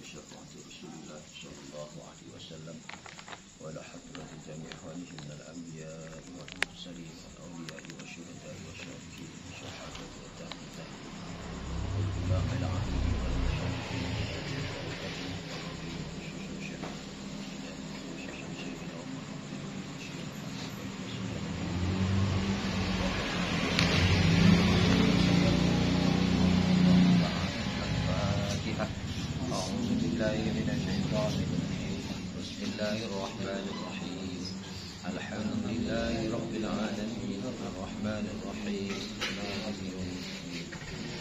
بشفاعة رسول الله صلى الله عليه وسلم ولا حضرة جميع إخوانه من الأنبياء والمرسلين والأولياء والشهداء والصالحين والشهادة والتابعين والعلماء العاملين والمشايخين والمقربين والمقربين خصوصا شيخنا خصوصا شيخنا ومحمد الشيخ أعوذ بالله من الشيطان الرجيم بسم الله الرحمن الرحيم الحمد لله رب العالمين الرحمن الرحيم مالك يوم الدين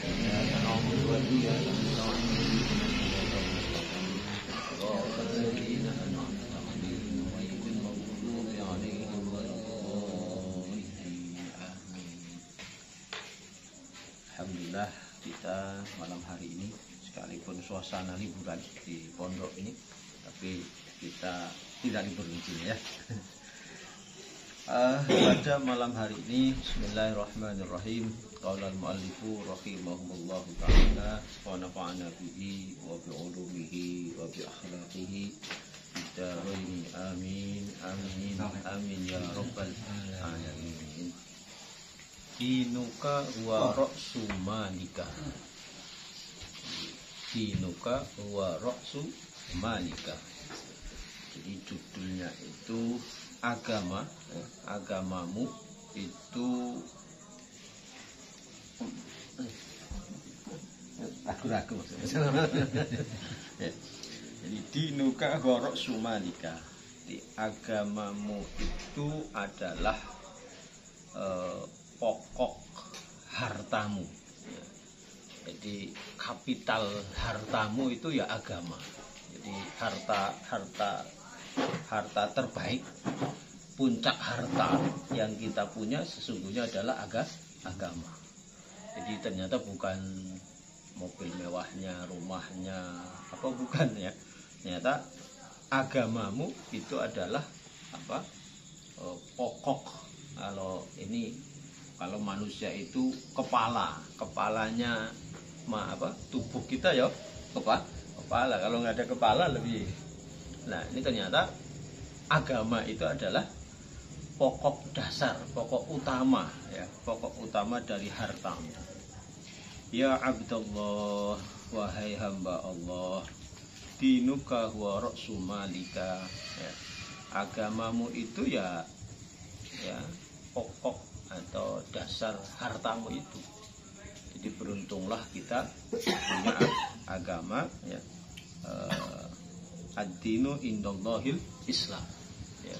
إياك نعبد وإياك نستعين صراط الذين أنعمت عليهم غير المغضوب عليهم ولا الضالين آمين. Alhamdulillah kita malam hari ini sekalipun suasana liburan di pondok ini, tapi kita tidak libur di sini ya. Pada malam hari ini, Bismillahirrahmanirrahim. Qala al-muallifu rahimahullahu ta'ala wa nafa'ana bihi wa bi'ulumihi wa bi akhlaqihi bidaraini amin amin amin ya rabbal alamin. Dinuka wa ra'su malika. Dinuka wa ra'su malika. Jadi judulnya itu agama, agamamu itu ragu-ragu maksudnya. Jadi dinuka wa ra'su malika. Di agamamu itu adalah pokok hartamu. Jadi kapital hartamu itu ya agama. Jadi harta terbaik, puncak harta yang kita punya sesungguhnya adalah agama. Jadi ternyata bukan mobil mewahnya, rumahnya, apa bukan ya. Ternyata agamamu itu adalah apa? Pokok. Kalau manusia itu kepalanya tubuh kita ya kepala. Kalau nggak ada kepala lebih. Nah ini ternyata agama itu adalah pokok dasar, pokok utama ya, pokok utama dari hartamu. Ya Abdullah, wahai hamba Allah, dinuka wa ra'su malika ya. Agamamu itu ya pokok atau dasar hartamu itu. Jadi beruntunglah kita punya agama ya. Ad-dinu indallahil Islam ya.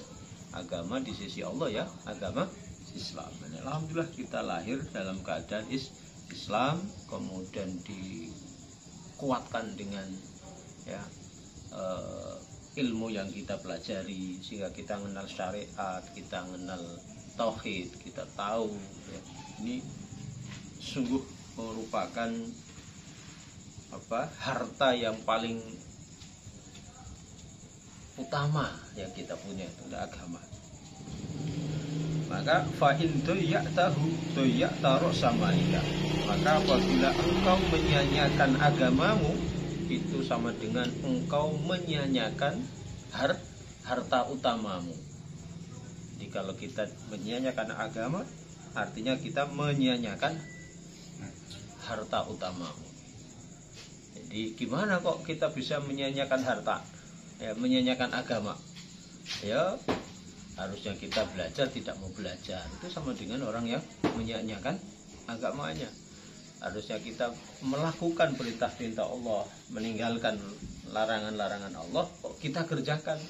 Agama di sisi Allah ya, agama Islam. Dan alhamdulillah kita lahir dalam keadaan Islam, kemudian dikuatkan dengan ya ilmu yang kita pelajari sehingga kita mengenal syariat, kita mengenal tauhid, kita tahu ya. Ini sungguh merupakan harta yang paling utama yang kita punya, itu agama. Maka fa'in doya'ta ra'samalika, maka apabila engkau menyanyiakan agamamu, itu sama dengan engkau menyanyiakan harta utamamu. Jadi kalau kita menyanyiakan agama, artinya kita menyanyiakan harta utamamu. Jadi gimana kok kita bisa menyanyiakan harta? Ya, menyanyiakan agama. Ya, harusnya kita belajar tidak mau belajar. Itu sama dengan orang yang menyanyiakan agamanya. Harusnya kita melakukan perintah-perintah Allah, meninggalkan larangan-larangan Allah, kok kita kerjakan.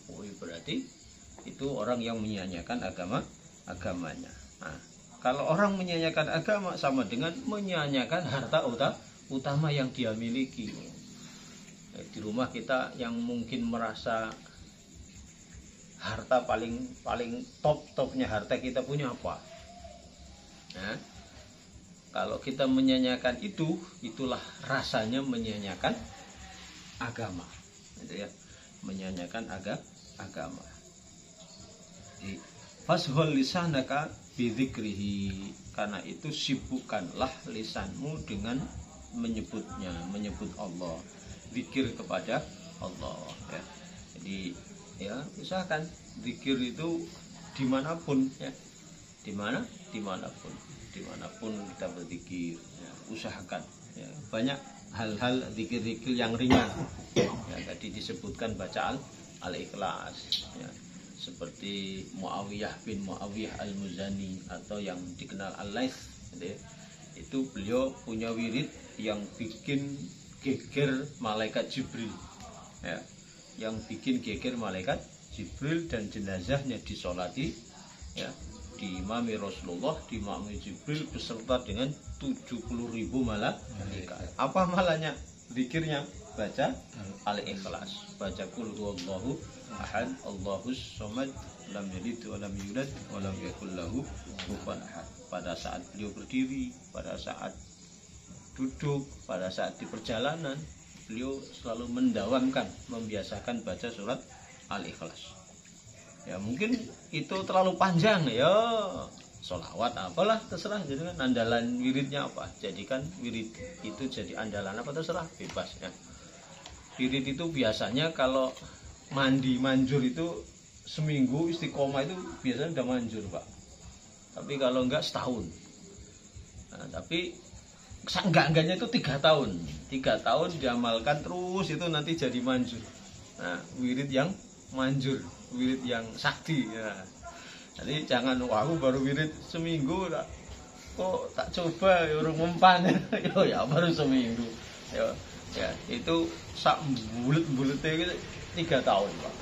Oh, berarti itu orang yang menyanyiakan agamanya. Nah, kalau orang menyanyiakan agama sama dengan menyanyiakan harta utama yang dia miliki. Di rumah kita yang mungkin merasa harta paling top-topnya harta kita punya apa? Nah, kalau kita menyanyiakan itu, itulah rasanya menyanyiakan agama. Itu ya, menyanyiakan agama. Fashol lisanaka bidzikrihi, karena itu sibukkanlah lisanmu dengan menyebutnya, menyebut Allah. zikir kepada Allah ya. Jadi ya usahakan zikir itu dimanapun ya, dimanapun kita berzikir ya, usahakan ya. Banyak hal-hal zikir-zikir yang ringan ya, tadi disebutkan bacaan Al-Ikhlas ya, seperti Muawiyah bin Muawiyah Al-Muzani atau yang dikenal Al-Laits ya. Itu beliau punya wirid yang bikin geger malaikat Jibril ya, yang bikin geger malaikat Jibril, dan jenazahnya disolati ya, diimami Rasulullah, diimami Jibril beserta dengan 70.000 malaikat. Apa malahnya? Zikirnya baca Al-Ikhlas, baca Qul huwallahu ahad, Allahus somad, lam yalid wa lam yulad wa lam yakul lahu kufuwan ahad. Pada saat beliau berdiri, pada saat duduk, pada saat di perjalanan, beliau selalu mendawamkan, membiasakan baca surat Al-Ikhlas. Ya mungkin itu terlalu panjang ya, sholawat apalah terserah, jadi kan andalan wiridnya apa, jadikan wirid itu jadi andalan apa terserah, bebas ya. Wirid itu biasanya kalau mandi manjur itu seminggu istiqomah itu biasanya udah manjur Pak, tapi kalau enggak setahun. Nah, tapi seenggak-enggaknya itu 3 tahun diamalkan terus, itu nanti jadi manjur. Nah wirid yang manjur, wirid yang sakti ya. Jadi jangan aku baru wirid seminggu kok tak coba ya orang mempan ya baru seminggu ya, itu sak bulet-buletnya gitu 3 tahun Pak,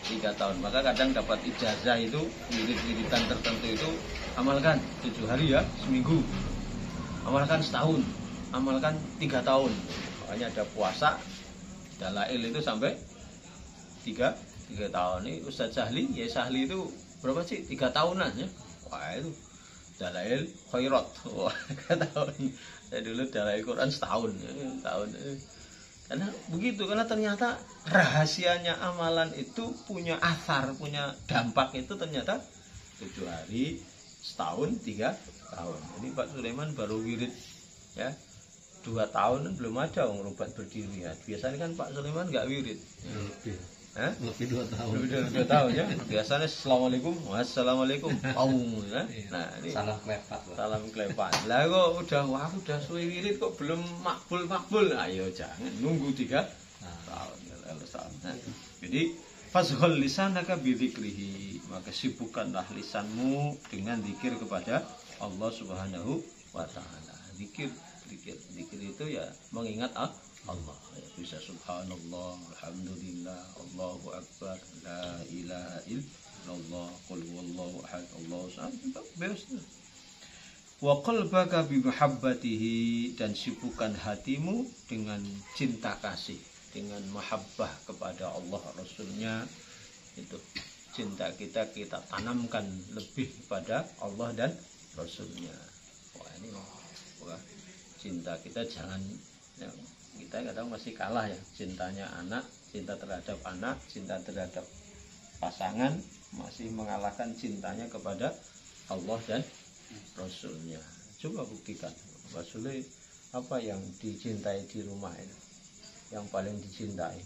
3 tahun. Maka kadang dapat ijazah itu wirid-wiridan tertentu itu amalkan 7 hari ya seminggu, amalkan setahun, amalkan 3 tahun. Makanya ada puasa dalail itu sampai 3 tahun. Ini Ustadz Sahli, ya Sahli itu berapa sih? 3 tahunan ya. Wah itu dalail khairat. Wah 3 tahun. Saya dulu dalail Quran setahun ya, tahun. Karena begitu, karena ternyata rahasianya amalan itu punya asar, punya dampak itu ternyata 7 hari, setahun, 3 tahun. Ini Pak Sulaiman baru wirid ya 2 tahun belum ada orang rubat berdiri ya. Biasanya kan Pak Sulaiman nggak wirid. Lebih 2 tahun. Lebih 2 tahun ya. Biasanya assalamualaikum, wassalamualaikum. Ya. Nah, ini salam klepat. Salam klepat. Lah kok udah suwe wirid kok belum makbul. Ayo jangan nunggu 3 tahun. Nah, jadi fashol lisanaka bidzikrihi, maka sibukkanlah lisanmu dengan zikir kepada Allah Subhanahu wa taala. Zikir itu ya mengingat Allah ya, bisa subhanallah, alhamdulillah, Allahu akbar, la ilaha illallah, qul huwallahu ahad, Allahu samad. Wa qalbaka bi muhabbatihi, dan sibukkan hatimu dengan cinta kasih, dengan mahabbah kepada Allah Rasulnya. Itu cinta kita tanamkan lebih pada Allah dan Rasulnya. Wah, cinta kita jangan ya, kita kadang masih kalah ya, cintanya anak, cinta terhadap anak, cinta terhadap pasangan masih mengalahkan cintanya kepada Allah dan Rasulnya. Coba buktikan, Rasulullah apa yang dicintai di rumah ini, yang paling dicintai?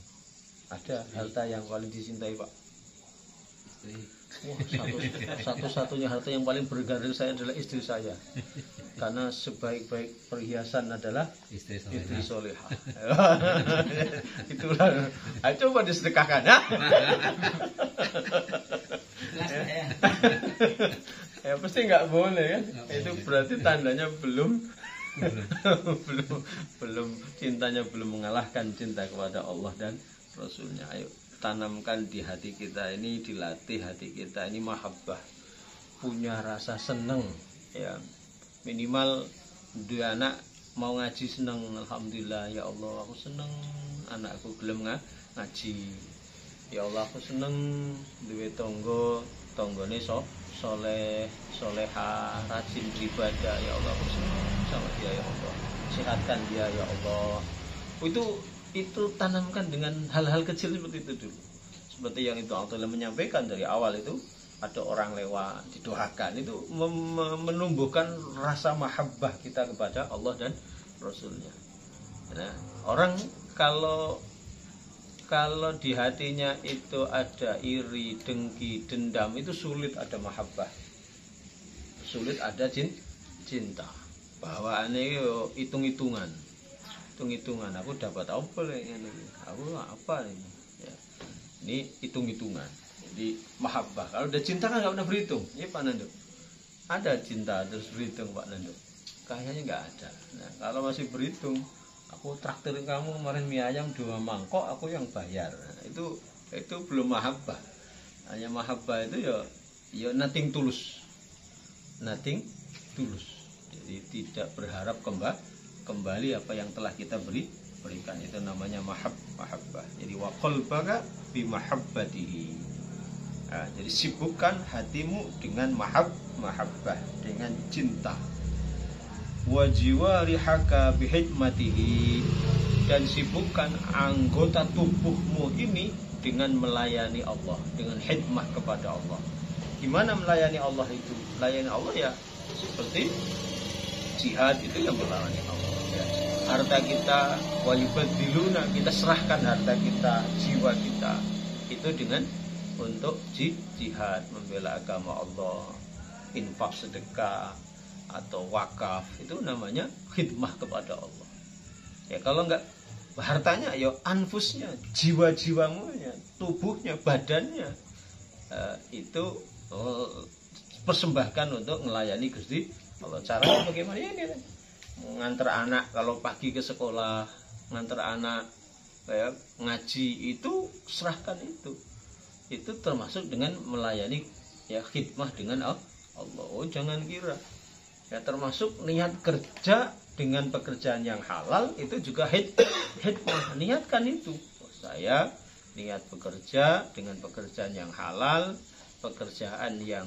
Ada harta yang paling dicintai Pak? Wah, satu-satunya harta yang paling berharga dari saya adalah istri saya. Karena sebaik-baik perhiasan adalah istri solehah. Itulah. Ayo coba disedekahkan ya. Ya pasti nggak boleh kan? Itu berarti tandanya belum cintanya belum mengalahkan cinta kepada Allah dan Rasulnya. Ayo tanamkan di hati kita ini, dilatih hati kita ini mahabbah, punya rasa seneng ya. Minimal dua anak mau ngaji seneng, alhamdulillah ya Allah aku seneng anakku gelem ngaji, ya Allah aku seneng duwe tonggone soleh soleha rajin beribadah, ya Allah aku seneng sama dia ya Allah, sehatkan dia ya Allah. Itu tanamkan dengan hal-hal kecil seperti itu dulu. Seperti yang itu Allah menyampaikan dari awal itu, ada orang lewat didoakan, itu menumbuhkan rasa mahabbah kita kepada Allah dan Rasulnya. Nah, orang kalau di hatinya itu ada iri, dengki, dendam, itu sulit ada mahabbah, sulit ada cinta. Bahwa ini hitung-hitungan, aku dapat apa ini, aku apa ini, ya. Ini hitung-hitungan. Jadi mahabbah. Kalau udah cinta kan nggak pernah berhitung, ya Pak Nando. Ada cinta terus berhitung Pak Nando? Kayaknya nggak ada. Nah, kalau masih berhitung, aku traktirin kamu kemarin mie ayam 2 mangkok, aku yang bayar. Nah, itu belum mahabbah. Hanya mahabbah itu ya nothing tulus. Jadi tidak berharap kembali apa yang telah kita berikan. Itu namanya mahabbah. Jadi wa qalbaka bi mahabbatihi. Nah, jadi sibukkan hatimu dengan mahabbah, dengan cinta. Wa jiwarihaka bihikmatihi, dan sibukkan anggota tubuhmu ini dengan melayani Allah, dengan hikmah kepada Allah. Gimana melayani Allah itu? Melayani Allah ya seperti jihad, itu yang melayani Allah ya. Harta kita wa yubadziluna, kita serahkan harta kita, jiwa kita itu dengan untuk jihad, membela agama Allah, infak, sedekah atau wakaf, itu namanya khidmah kepada Allah. Ya kalau enggak hartanya, ya anfusnya, jiwa-jiwamu, tubuhnya, badannya, itu persembahkan untuk melayani Gusti Allah. Caranya bagaimana? Ya ini ngantar anak kalau pagi ke sekolah, ngantar anak ya, ngaji, itu serahkan itu termasuk dengan melayani ya, khidmah dengan Allah. Oh jangan kira ya, termasuk niat kerja dengan pekerjaan yang halal, itu juga hikmah. Niatkan itu. Saya niat bekerja dengan pekerjaan yang halal, pekerjaan yang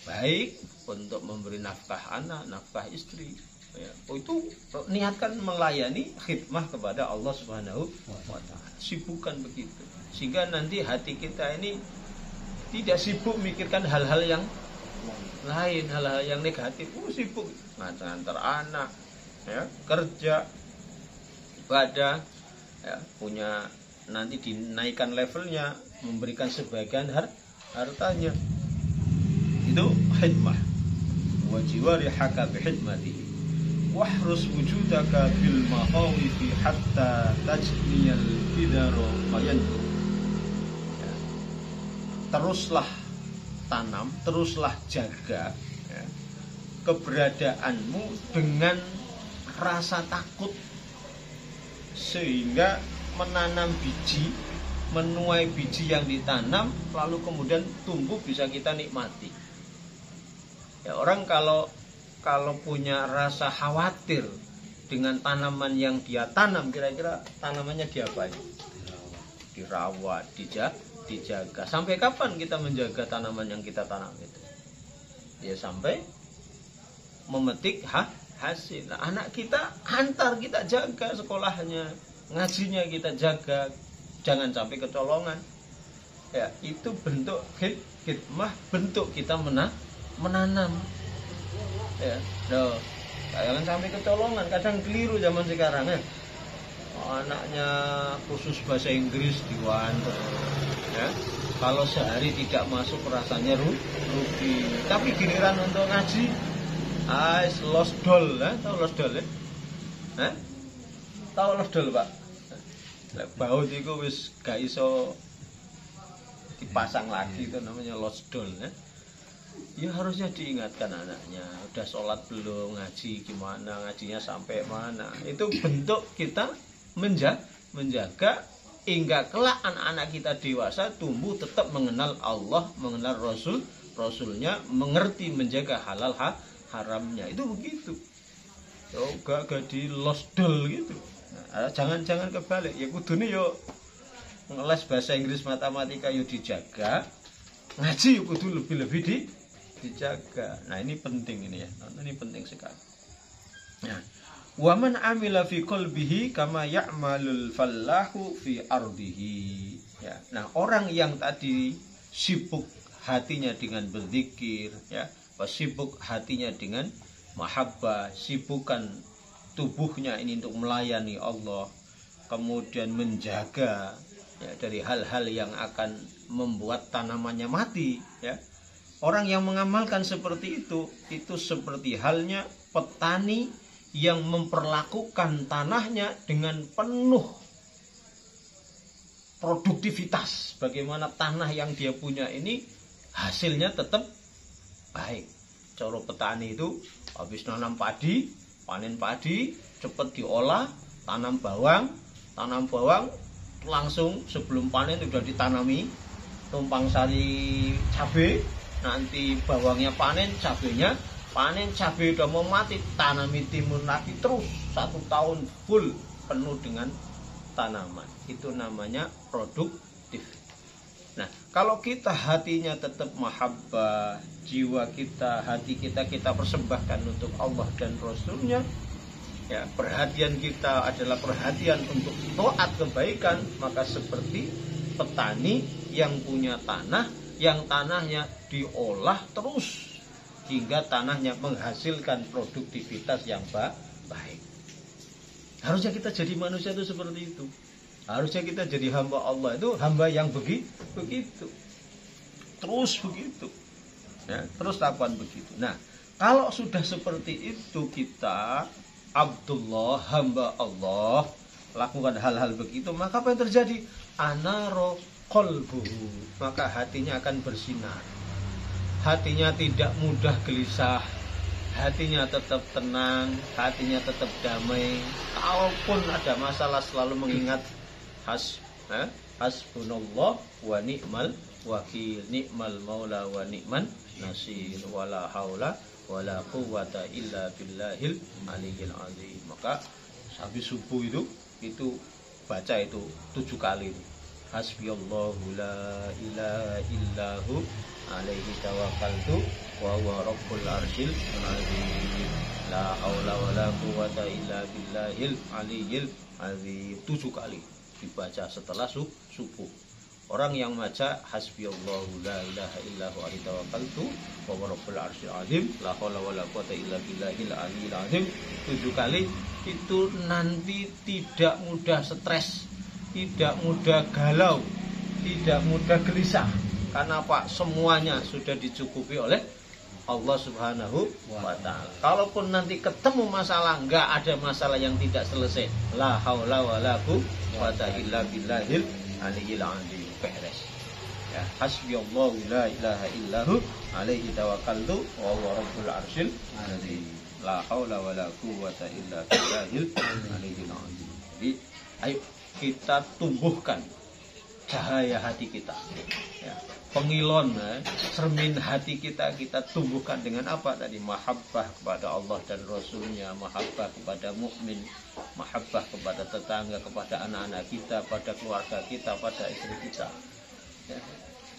baik untuk memberi nafkah anak, nafkah istri. Ya, itu niatkan melayani khidmah kepada Allah Subhanahu wa Ta'ala. Sibukkan begitu. Sehingga nanti hati kita ini tidak sibuk mikirkan hal-hal yang lain, hal-hal yang negatif. Sibuk ngantar anak ya, kerja, ibadah ya, punya nanti dinaikkan levelnya, memberikan sebagian hartanya. Itu hikmah. Wa jiwarihaka bihikmatihi wahrus wujudaka bil mahawifi hatta tajniyal bidaro mayanku. Ya. Teruslah tanam, teruslah jaga ya, keberadaanmu dengan rasa takut, sehingga menanam biji, menuai biji yang ditanam, lalu kemudian tumbuh bisa kita nikmati. Ya, orang kalau punya rasa khawatir dengan tanaman yang dia tanam, kira-kira tanamannya diapain? Dirawat, dijaga. Sampai kapan kita menjaga tanaman yang kita tanam itu? Ya sampai memetik hasil. Nah, anak kita antar kita jaga sekolahnya, ngajinya kita jaga, jangan sampai kecolongan. Ya, itu bentuk khidmah, bentuk kita menanam. Ya, jangan sampai kecolongan. Kadang keliru zaman sekarang ya. Anaknya khusus bahasa Inggris diwanter. Ya, kalau sehari tidak masuk rasanya rugi. Tapi giliran untuk ngaji, lost doll, tahu lost doll ya? Tahu lost doll Pak? Baut itu wis gak iso dipasang lagi, itu namanya lost doll ya. Ya harusnya diingatkan anaknya, udah sholat belum, ngaji gimana, ngajinya sampai mana. Itu bentuk kita menjaga hingga kelak anak-anak kita dewasa tumbuh tetap mengenal Allah, mengenal Rasulnya, mengerti menjaga halal haramnya. Itu begitu. Gak di lost doll gitu. Nah, jangan kebalik. Ya kudune yo ngeles bahasa Inggris, matematika yo dijaga, ngaji yo kudu lebih dijaga. Nah ini penting ini ya. Ini penting sekali. Nah, wa man amila fi qalbihi kama ya'malul fallahu fi ardihi. Ya. Nah, orang yang tadi sibuk hatinya dengan berzikir ya, sibuk hatinya dengan mahabbah, sibukkan tubuhnya ini untuk melayani Allah. kemudian menjaga ya, dari hal-hal yang akan membuat tanamannya mati ya. Orang yang mengamalkan seperti itu seperti halnya petani yang memperlakukan tanahnya dengan penuh produktivitas. Bagaimana tanah yang dia punya ini hasilnya tetap baik. Cara petani itu habis nanam padi, panen padi, cepat diolah, tanam bawang langsung sebelum panen sudah ditanami tumpang sari cabai. Nanti bawangnya panen, cabenya panen, cabai udah mau mati, tanami timun lagi terus 1 tahun full penuh dengan tanaman. Itu namanya produktif. Nah, kalau kita hatinya tetap mahabbah, jiwa kita, hati kita persembahkan untuk Allah dan Rasulnya, ya, perhatian kita adalah perhatian untuk taat kebaikan, maka seperti petani yang punya tanah, yang tanahnya diolah terus hingga tanahnya menghasilkan produktivitas yang baik. Harusnya kita jadi manusia itu seperti itu. Harusnya kita jadi hamba Allah itu hamba yang begitu. Terus begitu. Ya, terus lakukan begitu. Nah, kalau sudah seperti itu kita Abdullah, hamba Allah, lakukan hal-hal begitu, maka apa yang terjadi? Anaro qalbuhu, maka hatinya akan bersinar. Hatinya tidak mudah gelisah, hatinya tetap tenang, hatinya tetap damai. Kalaupun ada masalah selalu mengingat hasbunallah wa ni'mal wakil, ni'mal maula wa ni'man nasir, wala haula wala quwwata illa billahil aliyil azim. Maka habis subuh itu baca itu 7 kali. Hasbiyallahu la ilaha illahu alaihi tawakkaltu wa huwa rabbul arsyil azim. La haula wala quwwata illa billahil aliyil azim. 7 kali dibaca setelah subuh. Orang yang baca hasbiyallahu la ilaha illahu alaihi tawakkaltu wa huwa rabbul arsyil azim, la haula wala quwwata illa billahil aliyil azim 7 kali, itu nanti tidak mudah stres, tidak mudah galau, tidak mudah gelisah. Karena apa? Semuanya sudah dicukupi oleh Allah Subhanahu wa ta'ala. Kalaupun nanti ketemu masalah, enggak ada masalah yang tidak selesai. La haula wala quwwata illa billahil aliyil azim. Beres. Ya, hasbiyallahu la ilaha illahu alaihi tawakkaltu wa huwa rabbul arsyil azim. La haula wala quwwata illa billahil aliyil azim. Jadi, ayo kita tumbuhkan cahaya hati kita, ya, pengilon, cermin hati kita tumbuhkan dengan apa tadi? Mahabbah kepada Allah dan Rasulnya, mahabbah kepada mukmin, mahabbah kepada tetangga, kepada anak-anak kita, pada keluarga kita, pada istri kita, ya.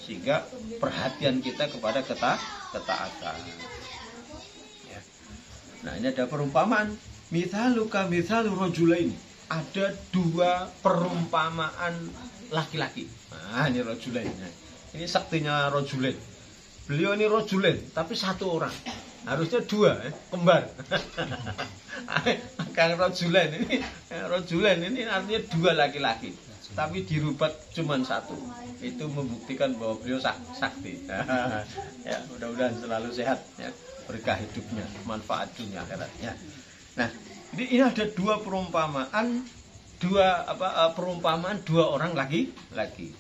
Sehingga perhatian kita kepada ketaatan, ya. Nah, ini ada perumpamaan, mithaluka mithalu rajulain. Ada 2 perumpamaan laki-laki. Nah, ini rajulain. Ini saktinya rajulain. Beliau ini rajulain, tapi 1 orang. Harusnya 2, kembar. Kang rajulain ini artinya 2 laki-laki. Tapi dirubat cuma 1. Itu membuktikan bahwa beliau sakti. Ya, mudah-mudahan selalu sehat, ya. Berkah hidupnya, manfaat dunia akhiratnya. Nah, jadi ini ada 2 perumpamaan, 2 orang laki-laki.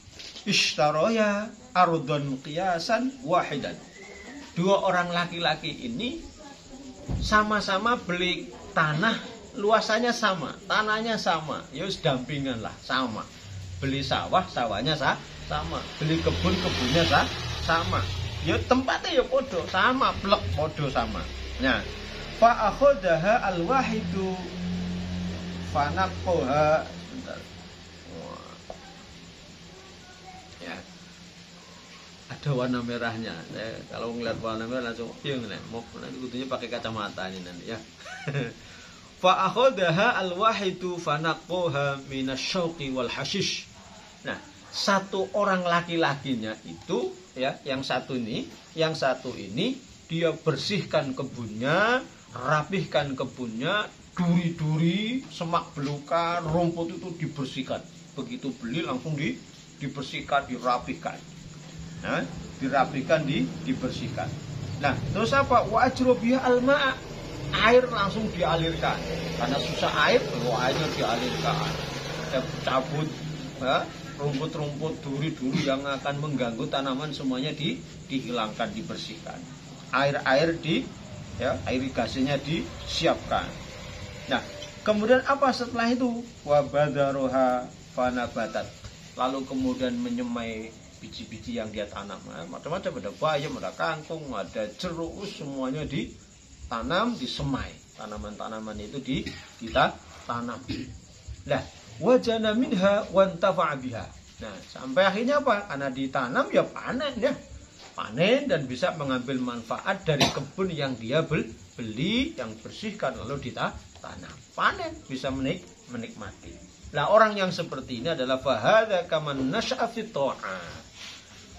Ishtaroya ardon qiyasan wahidan. 2 orang laki-laki ini sama-sama beli tanah, luasannya sama, tanahnya sama, ya dampingan lah, sama. Beli sawah, sawahnya sama. Beli kebun, kebunnya sama. Ya tempatnya ya podo, sama, plek podo sama. Nah, fa akhodaha al-wahidu fanaqoha. Ya, ada warna merahnya. Kalau ngeliat warna merah langsung mau nanti kudunya pakai kacamata ini nanti ya. Fa akhodaha al-wahidu fanaqoha minasyauqi wal hashish. Nah, 1 orang laki-lakinya itu ya, yang satu ini dia bersihkan kebunnya, rapihkan kebunnya, duri-duri, semak belukar, rumput itu dibersihkan. Begitu beli langsung dibersihkan, dirapihkan. Nah, dirapihkan, dibersihkan. Nah, terus apa? Wa ajrobiha alma, air langsung dialirkan. Karena susah air, airnya dialirkan. Cabut rumput-rumput, duri-duri yang akan mengganggu tanaman semuanya dihilangkan, dibersihkan. Air irigasinya disiapkan. Nah, kemudian apa setelah itu? Wa badaroha fanabatat. Lalu kemudian menyemai biji-biji yang dia tanam. Macam-macam, ada bayam, ada kangkung, ada jeruk, semuanya ditanam, disemai. Tanaman-tanaman itu ditanam. Nah, wajana minha wantafa'a biha. Nah, sampai akhirnya apa? Karena ditanam ya panen ya. Panen dan bisa mengambil manfaat dari kebun yang dia beli, yang bersihkan lalu ditanam. Panen, bisa menikmati. Nah, orang yang seperti ini adalah fahadha kaman nasya'a fit ta'ah.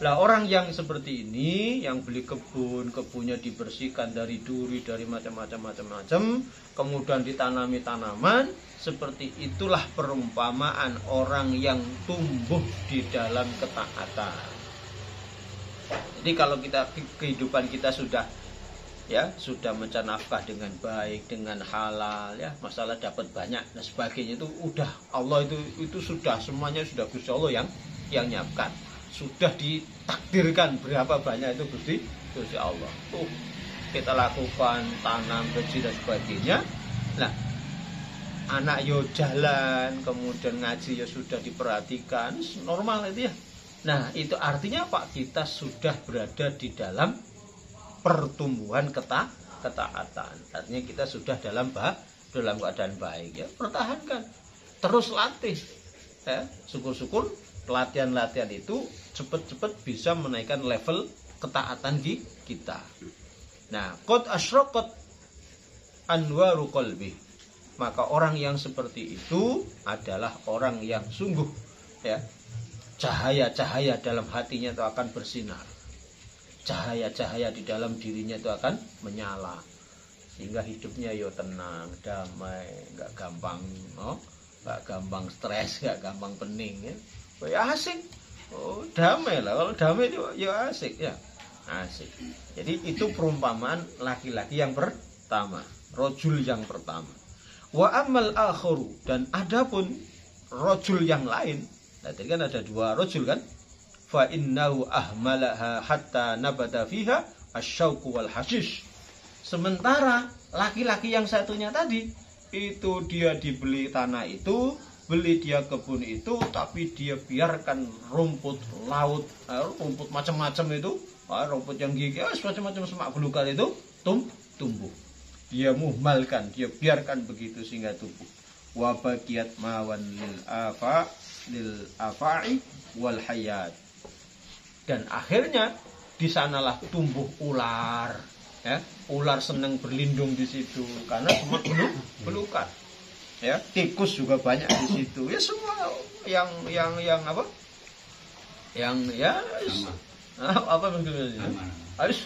Lah, orang yang seperti ini, yang beli kebunnya dibersihkan dari duri, dari macam-macam, kemudian ditanami tanaman, seperti itulah perumpamaan orang yang tumbuh di dalam ketaatan. Jadi kalau kehidupan kita sudah mencari nafkah dengan baik, dengan halal, ya, masalah dapat banyak dan sebagainya, itu udah Allah itu sudah semuanya, sudah Gusti Allah yang nyiapkan. Sudah ditakdirkan berapa banyak itu Gusti Allah. Kita lakukan, tanam, bersih dan sebagainya. Nah, anak yo jalan, kemudian ngaji ya sudah diperhatikan, normal itu ya. Nah, itu artinya Pak, kita sudah berada di dalam pertumbuhan ketaatan. Artinya kita sudah dalam keadaan baik ya. Pertahankan, terus latih. Ya, syukur-syukur latihan-latihan itu cepat-cepat bisa menaikkan level ketaatan kita. Nah, qad asyraqat anwaru qalbi. Maka orang yang seperti itu adalah orang yang sungguh ya, cahaya-cahaya dalam hatinya itu akan bersinar. Cahaya-cahaya di dalam dirinya itu akan menyala. Sehingga hidupnya yo tenang, damai, enggak gampang stres, enggak gampang pening ya. Ya asik. Oh, damai lah. Kalau damai itu ya asik ya. Asik. Jadi itu perumpamaan laki-laki yang pertama, rojul yang pertama. Wa amal akharu, dan adapun rojul yang lain. Nah, tadi kan ada dua rojul kan? Fa innahu ahmalaha hatta nabata fiha asyauqu wal hashish. Sementara laki-laki yang satunya tadi itu dia dibeli tanah itu, beli dia kebun itu, tapi dia biarkan rumput laut, rumput macam-macam itu, rumput yang gigih, macam-macam semak belukar itu tumbuh. Dia muhmalkan, dia biarkan begitu sehingga tumbuh. Wa baqiyat mawan lil afa'i wal hayat. Dan akhirnya di sanalah tumbuh ular, ya. Ular senang berlindung di situ karena semak belukar. Ya, tikus juga banyak di situ. Ya semua yang apa? Yang ya apa maksudnya? Harus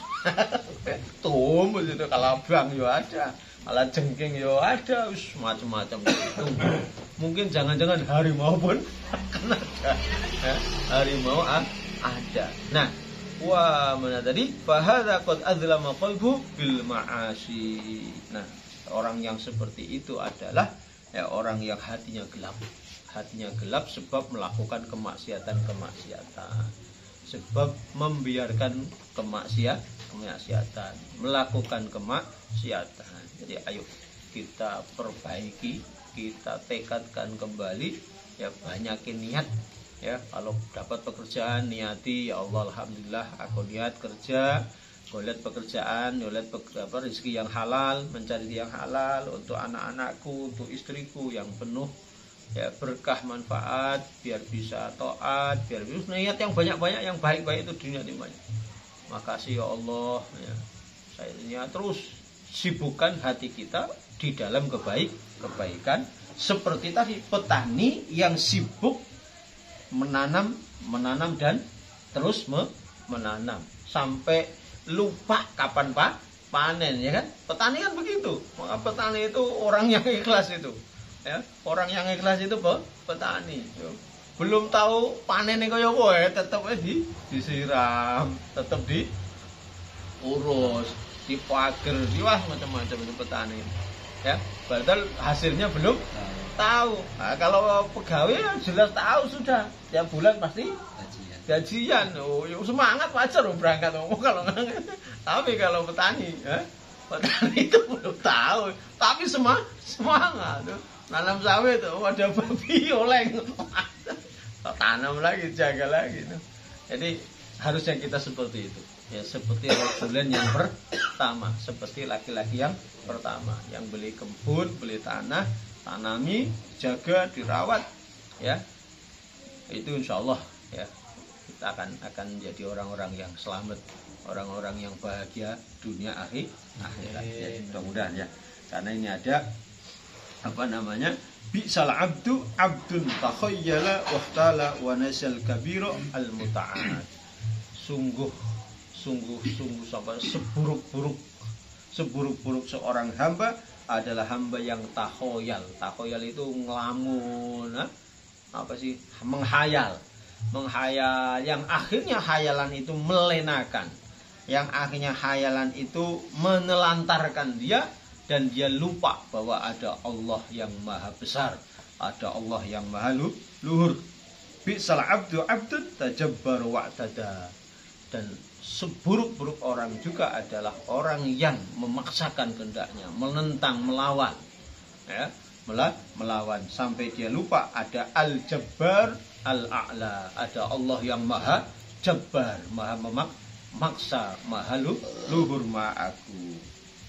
tumbuh itu, kalabang yo ada, ala jengking yo ada, macam-macam itu. Mungkin jangan-jangan harimau pun akan ada. Ya, harimau ada. Nah, mana tadi? Fahadha qad azlama qalbu bil ma'asi. Nah, orang yang seperti itu adalah ya orang yang hatinya gelap. Hatinya gelap sebab melakukan kemaksiatan. Sebab membiarkan kemaksiatan, melakukan kemaksiatan. Jadi ayo kita perbaiki, kita tekadkan kembali, ya banyakin niat. Ya, kalau dapat pekerjaan niati, ya Allah alhamdulillah aku niat kerja, lihat pekerjaan, lihat rezeki yang halal, mencari yang halal untuk anak-anakku, untuk istriku yang penuh ya berkah manfaat, biar bisa taat, biar bisa niat yang banyak-banyak, yang baik-baik itu dunia banyak. Makasih ya Allah ya. Saya niat terus sibukkan hati kita di dalam kebaikan seperti tadi petani yang sibuk menanam dan terus menanam sampai lupa kapan panen, ya kan? Petani kan begitu. Maka petani itu orang yang ikhlas itu. Ya, orang yang ikhlas itu petani. Belum tahu panennya kaya apa, tetap disiram, tetap diurus, dipager, wah macam-macam itu petani. Ya, padahal hasilnya belum tahu. Nah, kalau pegawai ya jelas tahu sudah. Tiap bulan pasti gajian. Oh, semangat wajar berangkat. Oh, kalau tapi kalau petani, petani itu belum tahu. Tapi semangat. Nanam sawit tuh ada babi oleng. Tanam lagi, jaga lagi. Jadi harusnya kita seperti itu. Ya, seperti bulan yang pertama, seperti laki-laki yang pertama, yang beli kebun, beli tanah, tanami, jaga, dirawat, ya. Itu insya Allah, ya, kita akan jadi orang-orang yang selamat, orang-orang yang bahagia dunia akhirat. Ya, mudah-mudahan ya. Karena ini ada apa namanya? Bi'sal abdu abdun takhayyala wahtala wa nasal kabiru al muta'ad. Sungguh sampai seburuk-buruk seorang hamba adalah hamba yang takhoyal. Takhoyal itu ngelamun, apa sih? Menghayal, yang akhirnya hayalan itu melenakan, yang akhirnya hayalan itu menelantarkan dia, dan dia lupa bahwa ada Allah yang maha besar, ada Allah yang maha luhur. Bi'sal abdu abdun tajabbar wa'tada. Dan seburuk-buruk orang juga adalah orang yang memaksakan kehendaknya, menentang, melawan, ya, melawan sampai dia lupa ada Al-Jabbar Al-A'la, ada Allah yang maha jabbar, maha memaksa, maha luhur, maha agung.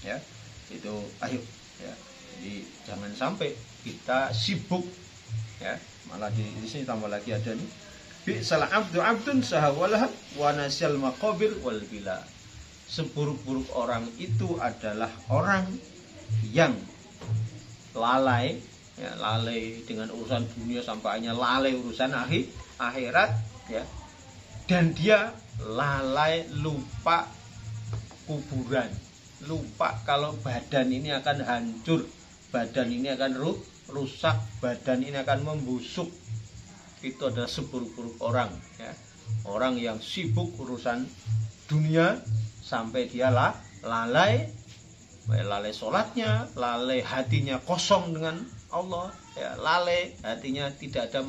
Ya, itu ayo, ya. Jadi jangan sampai kita sibuk, ya, malah di sini tambah lagi ada nih. Bi'sal abdu abdun sahawalah wa nasyal maqabir wal bila. Seburuk-buruk orang itu adalah orang yang lalai, ya, lalai dengan urusan dunia sampai hanya lalai urusan akhirat, ya. Dan dia lalai, lupa kuburan, lupa kalau badan ini akan hancur, badan ini akan rusak, badan ini akan membusuk. Itu adalah seburuk-buruk orang, ya. Orang yang sibuk urusan dunia sampai dia lalai sholatnya, lalai hatinya kosong dengan Allah, ya, lalai hatinya tidak ada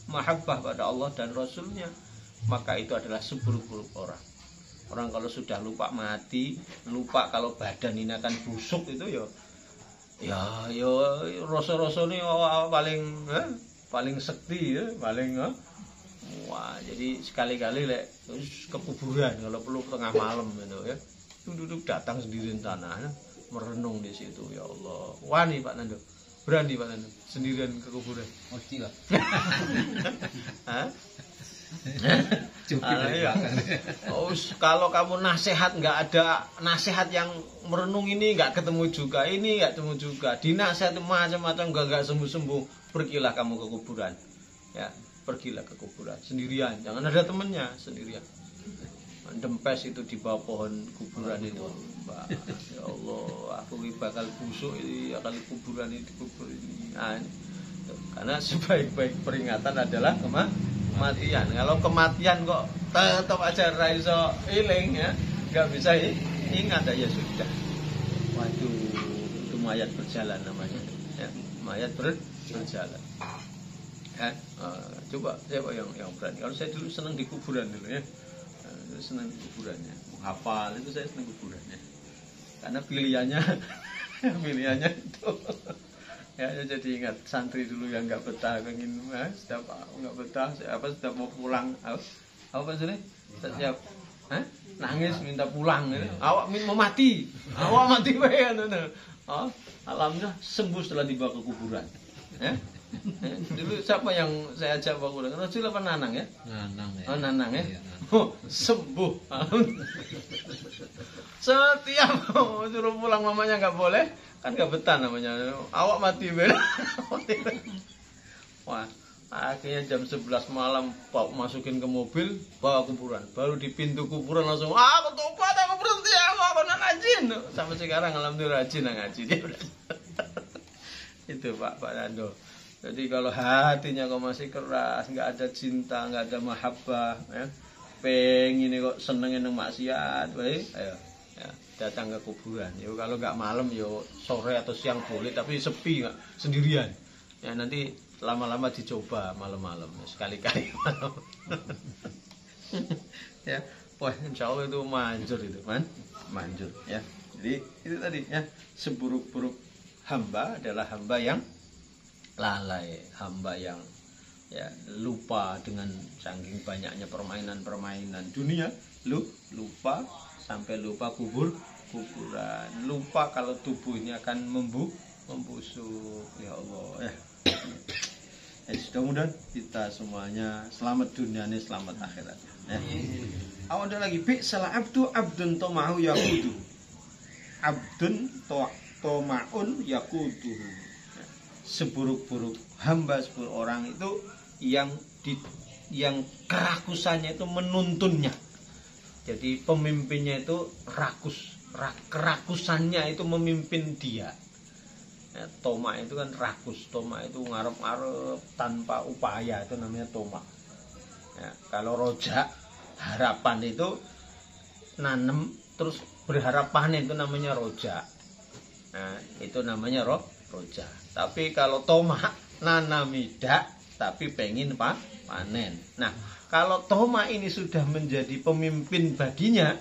mahabbah pada Allah dan Rasulnya. Maka itu adalah seburuk-buruk orang. Orang kalau sudah lupa mati, lupa kalau badan ini akan busuk, itu ya rasa-rasa ini paling sekti, ya, paling wah, jadi sekali-kali ke kuburan kalau perlu tengah malam itu, ya, duduk datang sendirian tanah, merenung di situ. Ya Allah, wani Pak Nando, berani Pak Nando sendirian ke kuburan? Mesti lah. Iya. Kalau kamu nasihat, nggak ada nasihat yang merenung ini, nggak ketemu juga, ini nggak ketemu juga, dinasihat macam-macam nggak sembuh-sembuh, pergilah kamu ke kuburan, ya, pergilah ke kuburan sendirian, jangan ada temennya, sendirian. Dempes itu di bawah pohon kuburan itu, Mbak. Ya Allah, aku bakal busuk ini, akan kuburan ini, kubur ini. Nah, karena sebaik-baik peringatan adalah kematian. Kalau kematian kok tetap aja raiso iling, ya, nggak bisa ingat, ya sudah. Waduh, itu mayat berjalan namanya, ya, mayat berjalan. Ya, coba siapa yang berani? Kalau saya dulu senang di kuburan dulu, ya, senang di kuburannya, hafal itu, saya senang kuburannya. Karena pilihannya itu. Ya, jadi ingat santri dulu yang nggak betah, pengen setiap nggak betah, setiap mau pulang, apa sih? Setiap nangis minta pulang, ya. Awak mau mati, awak mati bae. Alhamdulillah sembuh setelah dibawa ke kuburan. Ya. Dulu siapa yang saya ajak bawa kuburan? Rasul apa Nanang, ya? Nanang, ya. Oh, Nanang, ya. Iya, Sembuh. Setiap suruh pulang mamanya nggak boleh, kan nggak betah namanya. Awak mati beda. Wah, Akhirnya jam 11 malam masukin ke mobil, bawa kuburan. Baru di pintu kuburan langsung, aku tobat, aku berhenti, aku nak ngaji. Sampai sekarang alhamdulillah rajin ngaji dia. Itu Pak Nando. Jadi kalau hatinya kok masih keras, nggak ada cinta, nggak ada mahabbah, ya, pengen kok senengin maksiat, baik, ayo, ya, datang ke kuburan. Yo kalau nggak malam, yo sore atau siang boleh, tapi sepi nggak, sendirian. Ya nanti lama-lama dicoba malam-malam, sekali-kali malam. Ya, wah insya Allah itu manjur itu, manjur. Ya, jadi itu tadi ya, seburuk-buruk hamba adalah hamba yang lalai, hamba yang ya lupa dengan saking banyaknya permainan-permainan dunia, lupa sampai lupa kuburan, lupa kalau tubuhnya akan membusuk. Ya Allah, ya. Mudah-mudahan kita semuanya selamat dunia ini, selamat akhirat. Ya. Ada lagi salah abdun tomahu yakudu. Abdun tomaun yakudu. Seburuk-buruk hamba, seburuk orang itu yang kerakusannya itu menuntunnya. Jadi pemimpinnya itu kerakusannya itu memimpin dia. Ya, toma itu kan rakus, toma itu ngarep-ngarep tanpa upaya, itu namanya toma. Ya, kalau roja, harapan itu nanem terus berharap panen, itu namanya roja. Nah, itu namanya roja. Tapi kalau toma, nanamidak tapi pengen panen. Nah, kalau toma ini sudah menjadi pemimpin baginya,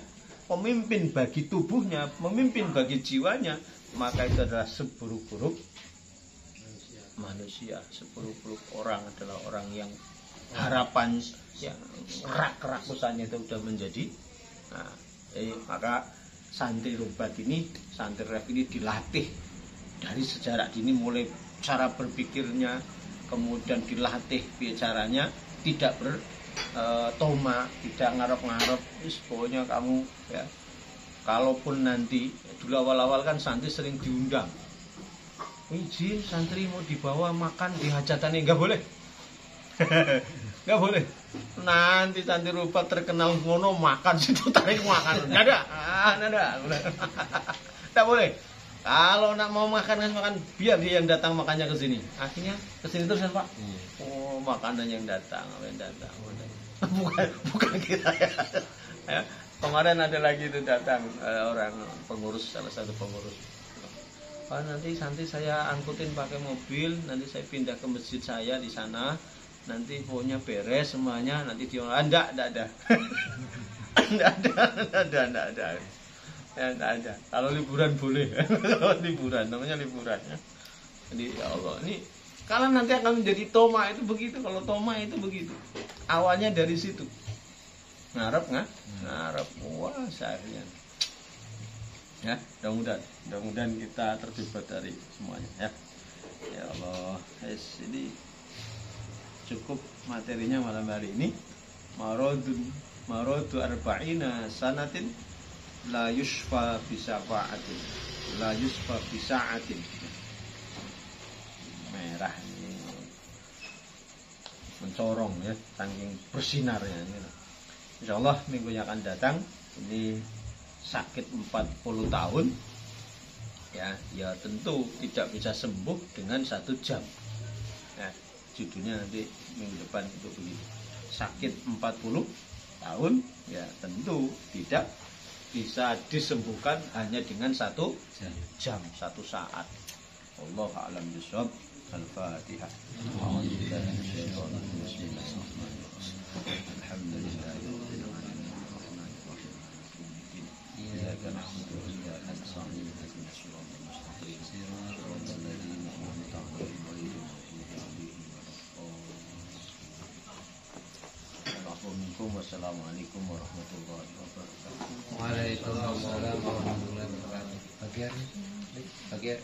pemimpin bagi tubuhnya, pemimpin bagi jiwanya, maka itu adalah seburuk-buruk manusia. Seburuk-buruk orang adalah orang yang harapan yang kerakusannya itu sudah menjadi. Nah, maka santri rubat ini, santri ref ini dilatih dari sejarah dini, mulai cara berpikirnya, kemudian dilatih bicaranya, tidak bertoma, tidak ngarep-ngarep. Pokoknya kamu ya, kalaupun nanti dulu awal-awal kan santri sering diundang, izin santri mau dibawa makan di hajatan, nggak boleh. Nggak boleh. Nanti santri rupat terkenal ngono makan situ tarik makan, nggak ada, nggak boleh. Kalau nak mau makan biar dia yang datang makannya ke sini. Akhirnya ke sini terus kan Pak. Oh, makanan yang datang. bukan kita ya. Kemarin ada lagi itu datang orang pengurus, salah satu pengurus. Pak, nanti saya angkutin pakai mobil, nanti saya pindah ke masjid saya di sana, nanti pokoknya beres semuanya, nanti dia enggak ada. Enggak ada. Ya, enggak ada. Kalau liburan boleh. Liburan, namanya liburan ya. Jadi ya Allah, ini kalau nanti akan menjadi toma itu begitu, kalau toma itu begitu. Awalnya dari situ. Ngarep. Wah, sayangnya. Ya, mudah-mudahan kita terbebas dari semuanya ya. Ya Allah, ini cukup materinya malam hari ini. Marodu arba'ina sanatin la yusfa bisafa'atin, la yusfa bisa'atin. Merah ini mencorong ya, saking bersinarnya ini. Insyaallah minggu yang akan datang ini sakit 40 tahun ya tentu tidak bisa sembuh dengan 1 jam ya, judulnya nanti minggu depan itu begitu. Sakit 40 tahun ya tentu tidak bisa disembuhkan hanya dengan 1 jam, 1 saat. Wallahu a'lam bishawab. Al-Fatihah. Wassalamualaikum warahmatullahi wabarakatuh. Waalaikumsalam warahmatullahi wabarakatuh. Bagian